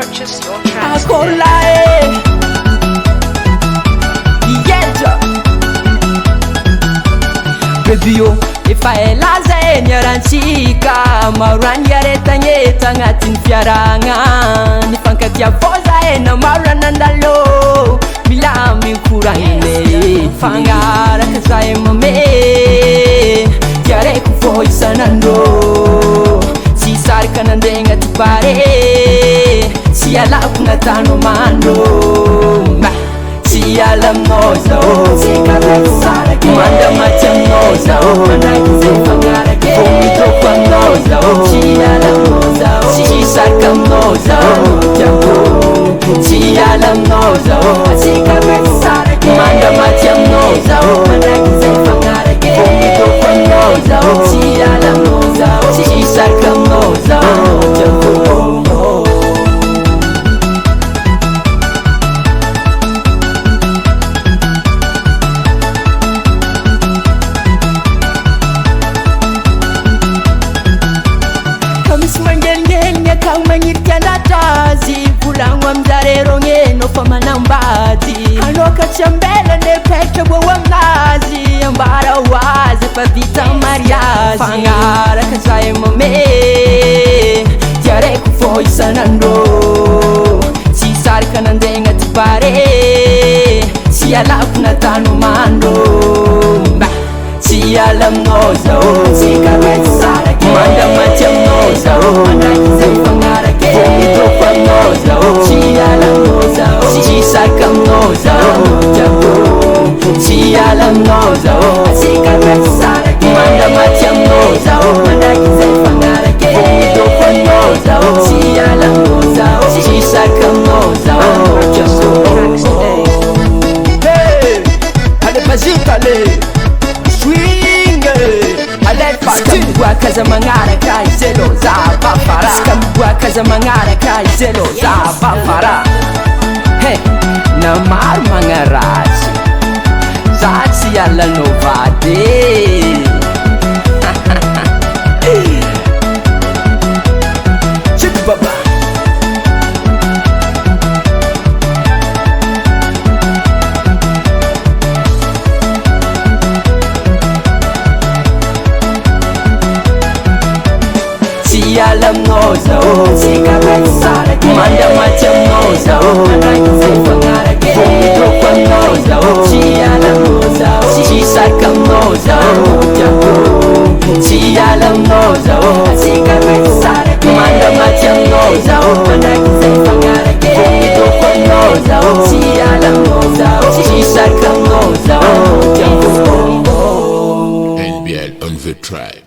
purchase your tracks Ancora today. Yeah, baby yo, efa elaza eny arantsika maro anyaretagnyeta agnatin'ny fiaragna nifankatia voza ena maro anandalo mila minkoragnine fagnaraka zahay mame tiaraiko fô isanandro tsy sarika nandeha agnaty pare tsy alako natano mandro tsy ala aminao zao manda maty aminao zao fô mitoko aminao zao tsy ala aminao zao tsy sarika aminao zao tiako tsy ala aminao zao manda maty aminao zao fô mitoko aminao zao tsy ala aminao zao tsy sarika aminao zao tiako volagno amizare rogneno fa manambady anoka tsy ambela nepetra vo aminazy ambara hoazy fa vita mariazy fagnaraka zahay mame tiaraiko fô isanandro tsy sarika nandeha agnaty pare tsy alako natano mandro tsy ala aminao zao manda maty aminao zao fô mitoko aminao zao tsy ala aminao zao tsy sarika aminao zao tiako tsy ala aminao zao manda maty aminao zao fô mitoko aminao zao tsy ala aminao zao tsy sarika aminao zao tiako ale bazika ale swing ale fatiboaka za magnaraka izelo za bafara skamiboaka za magnaraka izelo za bafara he na maro magnaratsy za tsy alanao vady chik baba tsy ala aminao zao manda maty aminao zao fô mitoko aminao zao tsy ala aminao zao tsy sarika aminao zao tiako tsy ala aminao zao manda maty aminao zao fô mitoko aminao zao tsy ala aminao zao tsy sarika aminao zao tiako NBL on the track.